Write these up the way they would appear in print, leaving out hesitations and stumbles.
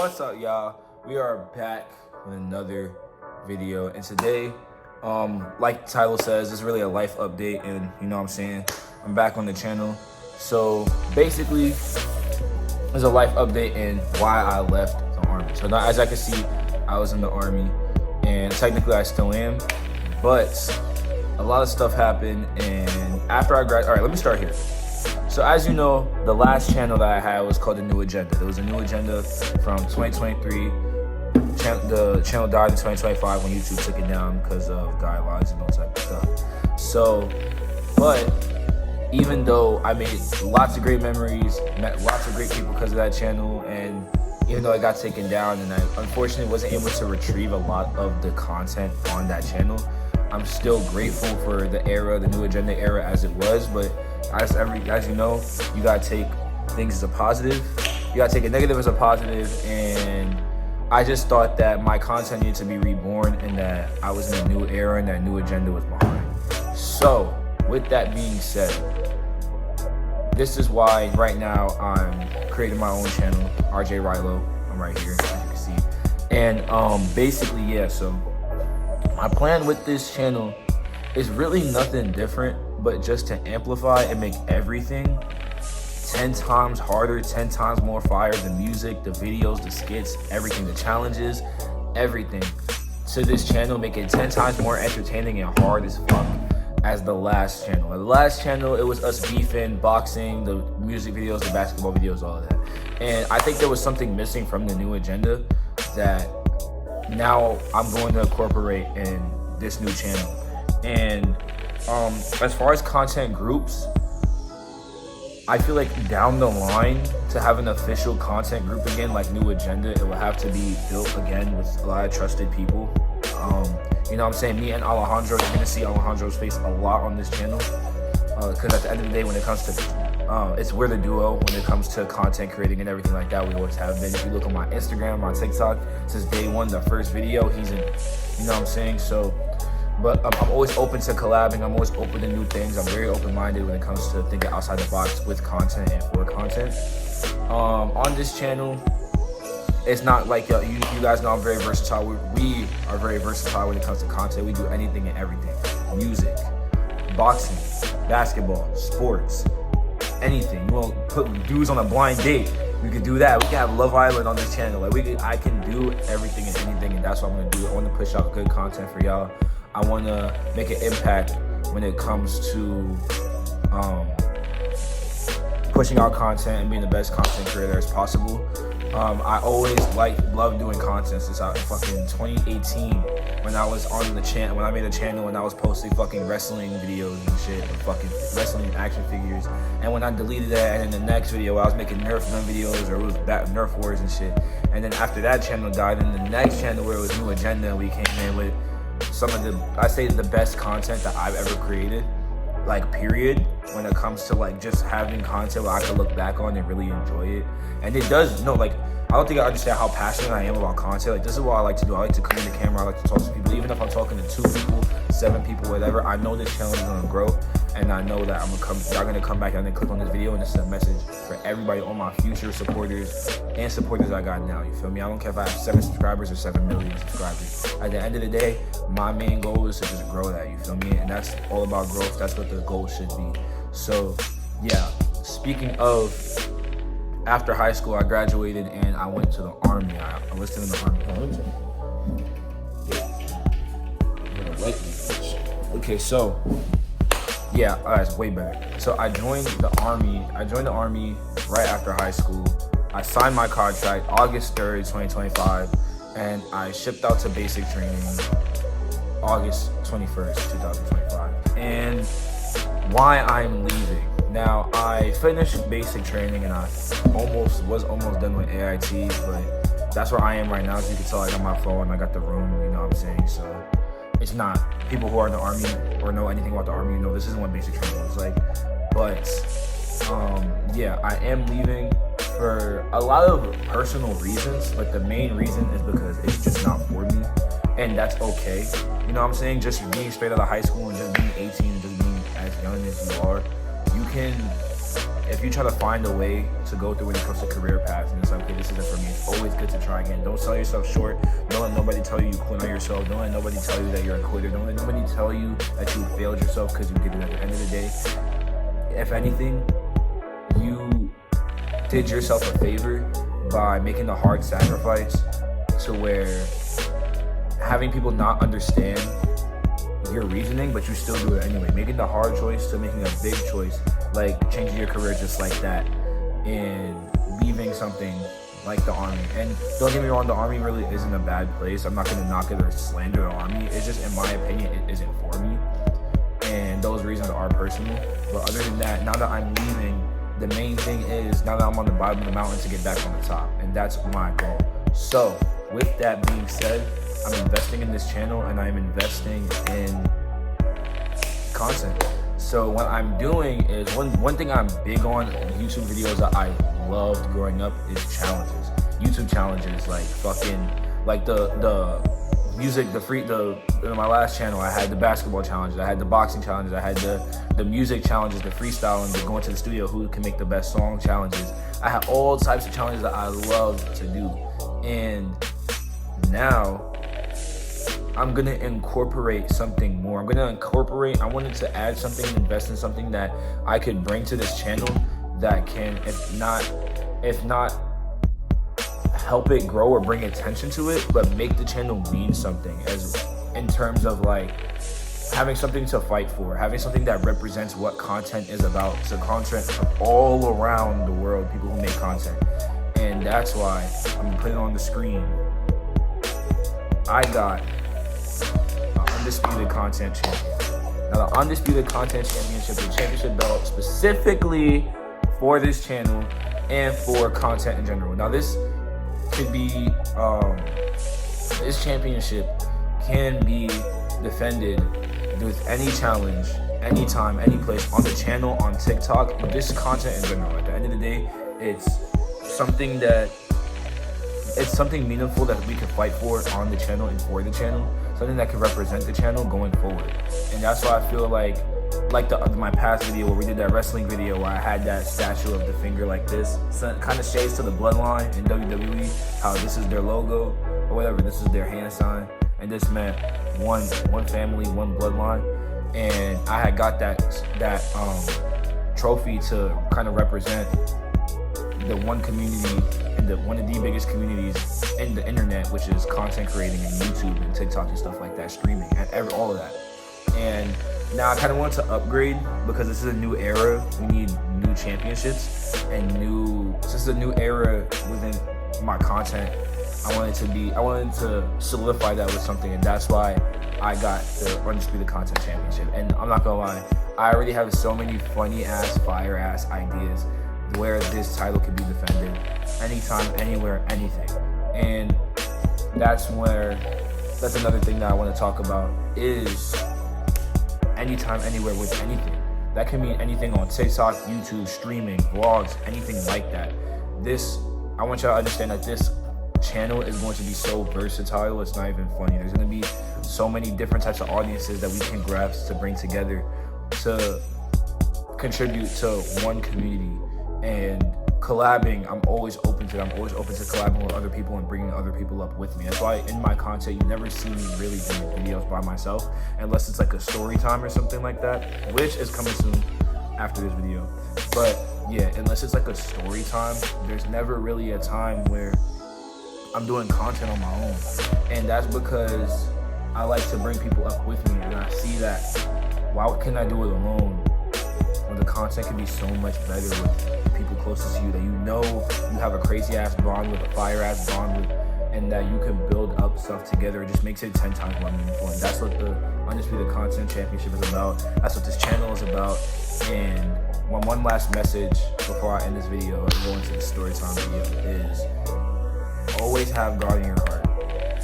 What's up, y'all? We are back with another video, and today, like the title says, it's really a life update, and you know what I'm saying, I'm back on the channel. So basically, there's a life update and why I left the army. So now, as I can see, I was in the army, and technically I still am, but a lot of stuff happened, and after I graduated, all right, let me start here. So as you know, the last channel that I had was called The New Agenda. There was a New Agenda from 2023. The channel died in 2025 when YouTube took it down because of guidelines and all type of stuff. So, but even though I made lots of great memories, met lots of great people because of that channel, and even though it got taken down and I unfortunately wasn't able to retrieve a lot of the content on that channel, I'm still grateful for the era, the New Agenda era as it was. But as you know, you gotta take things as a positive. You gotta take a negative as a positive, and I just thought that my content needed to be reborn and that I was in a new era and that New Agenda was behind. So, with that being said, this is why right now I'm creating my own channel, RJ Rilo. I'm right here, as you can see. And basically, yeah, so my plan with this channel is really nothing different, but just to amplify and make everything 10 times harder, 10 times more fire. The music, the videos, the skits, everything, the challenges, everything to this channel, make it 10 times more entertaining and hard as fuck as the last channel. The last channel, it was us beefing, boxing, the music videos, the basketball videos, all of that. And I think there was something missing from the New Agenda that now I'm going to incorporate in this new channel. And as far as content groups, I feel like down the line to have an official content group again, like New Agenda, it will have to be built again with a lot of trusted people. You know what I'm saying? Me and Alejandro, you're gonna see Alejandro's face a lot on this channel. Because at the end of the day, when it comes to, we're the duo when it comes to content creating and everything like that. We always have been. If you look on my Instagram, my TikTok, since day one, the first video, he's in, you know what I'm saying? So, but I'm always open to collabing. I'm always open to new things. I'm very open-minded when it comes to thinking outside the box with content and for content. On this channel, it's not like you guys know I'm very versatile. We are very versatile when it comes to content. We do anything and everything. Music, boxing, basketball, sports, anything. You want to put dudes on a blind date, we could do that. We can have Love Island on this channel. Like I can do everything and anything, and that's what I'm gonna do. I want to push out good content for y'all. I want to make an impact when it comes to pushing out content and being the best content creator as possible. I always loved doing content since fucking 2018 when I was on the channel, when I made a channel and I was posting fucking wrestling videos and shit, and fucking wrestling action figures. And when I deleted that, and in the next video I was making Nerf gun videos, or it was Nerf wars and shit. And then after that channel died, in the next channel where it was New Agenda, we came in with some of the best content that I've ever created, like period, when it comes to like just having content where I can look back on and really enjoy it. And it does, like, I don't think I understand how passionate I am about content. Like, this is what I like to do. I like to come in the camera, I like to talk to people. Even if I'm talking to 2 people, 7 people, whatever, I know this channel is gonna grow, and I know that y'all gonna come back and click on this video, and this is a message for everybody, all my future supporters and supporters I got now, you feel me? I don't care if I have 7 subscribers or 7 million subscribers. At the end of the day, my main goal is to just grow that, you feel me? And that's all about growth. That's what the goal should be. So yeah, speaking of, after high school I graduated and I went to the army. I enlisted in the army. Okay, so yeah, it's way better. So I joined the army right after high school. I signed my contract August 3rd, 2025, and I shipped out to basic training August 21st, 2025. And why I'm leaving. Now, I finished basic training and I was almost done with AIT, but that's where I am right now. As you can tell, I got my phone, I got the room, you know what I'm saying? So it's not, people who are in the army or know anything about the army, this isn't what basic training looks like. But yeah, I am leaving for a lot of personal reasons, but the main reason is because it's just not for me, and that's okay. You know what I'm saying? Just being straight out of high school and just being 18 and just being as young as you are, you can if you try to find a way to go through when it comes to career paths and it's like, okay, this isn't for me, it's always good to try again. Don't sell yourself short. Don't let nobody tell you quit on yourself. Don't let nobody tell you that you're a quitter. Don't let nobody tell you that you failed yourself, because you did it. At the end of the day, if anything, you did yourself a favor by making the hard sacrifice to where having people not understand your reasoning, but you still do it anyway. Making the hard choice to making a big choice, like changing your career just like that, and leaving something like the Army. And don't get me wrong, the Army really isn't a bad place. I'm not gonna knock it or slander the Army. It's just, in my opinion, it isn't for me. And those reasons are personal. But other than that, now that I'm leaving, the main thing is, now that I'm on the bottom of the mountain, to get back on the top. And that's my goal. So with that being said, I'm investing in this channel and I'm investing in content. So what I'm doing is, one thing I'm big on YouTube videos that I loved growing up is challenges. YouTube challenges, like fucking, like the music, my last channel, I had the basketball challenges, I had the boxing challenges, I had the music challenges, the freestyle, and the going to the studio, who can make the best song challenges. I had all types of challenges that I love to do. And now I'm gonna incorporate something more. I wanted to add something, invest in something that I could bring to this channel that can, if not help it grow or bring attention to it, but make the channel mean something, as in terms of like having something to fight for, having something that represents what content is about. So content all around the world, people who make content. And that's why I'm putting it on the screen. I got an Undisputed Content Champion. Now the Undisputed Content Championship is a championship belt specifically for this channel and for content in general. Now this could be, this championship can be defended with any challenge, anytime, any place, on the channel, on TikTok, this content in general. At the end of the day, it's something meaningful that we can fight for on the channel and for the channel, something that can represent the channel going forward. And that's why I feel like my past video where we did that wrestling video where I had that statue of the finger like this, so it kind of shades to the bloodline in WWE, how this is their logo or whatever, this is their hand sign, and this meant one family, one bloodline. And I had got that trophy to kind of represent the one community, and one of the biggest communities in the internet, which is content creating and YouTube and TikTok and stuff like that, streaming and all of that. And now I kind of want to upgrade, because this is a new era. We need new championships and this is a new era within my content. I wanted to solidify that with something, and that's why I got the Undisputed Content Championship. And I'm not gonna lie, I already have so many funny ass, fire ass ideas where this title can be defended anytime, anywhere, anything. And that's another thing that I want to talk about, is anytime, anywhere with anything. That can mean anything on TikTok, YouTube, streaming, vlogs, anything like that. I want y'all to understand that this channel is going to be so versatile, it's not even funny. There's going to be so many different types of audiences that we can grasp to bring together to contribute to one community. And collabing, I'm always open to that. I'm always open to collabing with other people and bringing other people up with me. That's why in my content, you never see me really doing videos by myself, unless it's like a story time or something like that, which is coming soon after this video. But yeah, unless it's like a story time, there's never really a time where I'm doing content on my own. And that's because I like to bring people up with me, and I see that, why can I do it alone when the content can be so much better with people closest to you that you know you have a crazy ass bond with, a fire ass bond with, and that you can build up stuff together. It just makes it 10 times more meaningful. And that's what the Undisputed Content Championship is about. That's what this channel is about. And one last message before I end this video and go into the story time video is, always have God in your heart,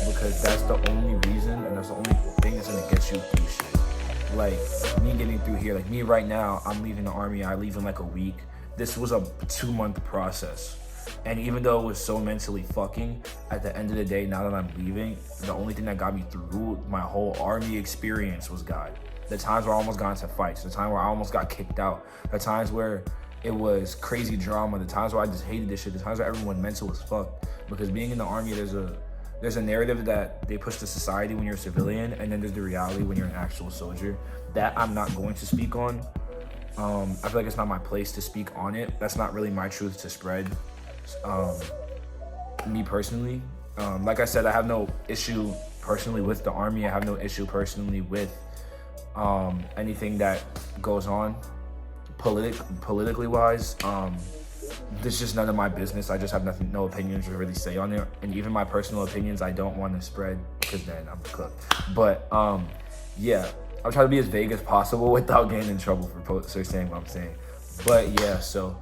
because that's the only reason and that's the only thing that's gonna get you through shit. Like me getting through here, like me right now, I'm leaving the Army. I leave in like a week. This was a 2-month process. And even though it was so mentally fucking, at the end of the day, now that I'm leaving, the only thing that got me through my whole Army experience was God. The times where I almost got into fights, the time where I almost got kicked out, the times where it was crazy drama. The times where I just hated this shit, the times where everyone mental as fuck. Because being in the army, there's a narrative that they push to society when you're a civilian, and then there's the reality when you're an actual soldier. That I'm not going to speak on. I feel like it's not my place to speak on it. That's not really my truth to spread. Me personally, like I said, I have no issue personally with the army. I have no issue personally with anything that goes on politically wise. This is just none of my business. I just have no opinions to really say on it, and even my personal opinions I don't want to spread because then I'm cooked. But yeah, I'll try to be as vague as possible without getting in trouble for saying what I'm saying. But yeah, so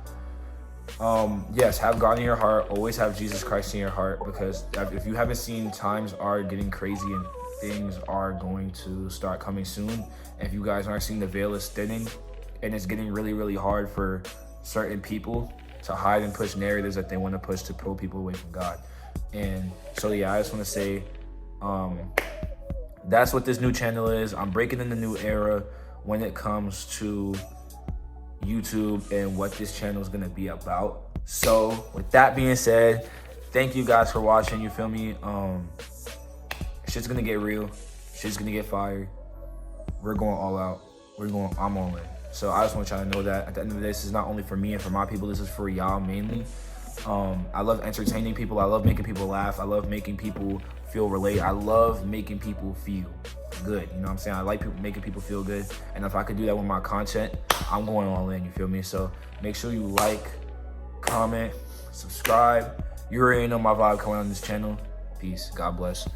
yes, have God in your heart. Always have Jesus Christ in your heart, because if you haven't seen, times are getting crazy and things are going to start coming soon. If you guys aren't seeing, the veil is thinning, and it's getting really, really hard for certain people to hide and push narratives that they want to push to pull people away from God. And so yeah, I just want to say that's what this new channel is. I'm breaking in the new era when it comes to YouTube and what this channel is going to be about. So with that being said, thank you guys for watching. You feel me? Shit's gonna get real. Shit's gonna get fired. We're going all out. I'm all in. So I just want y'all to know that at the end of the day, this is not only for me and for my people, this is for y'all mainly. I love entertaining people. I love making people laugh. I love making people feel related. I love making people feel good. You know what I'm saying? I like making people feel good. And if I could do that with my content, I'm going all in, you feel me? So make sure you like, comment, subscribe. You already know my vibe coming on this channel. Peace. God bless.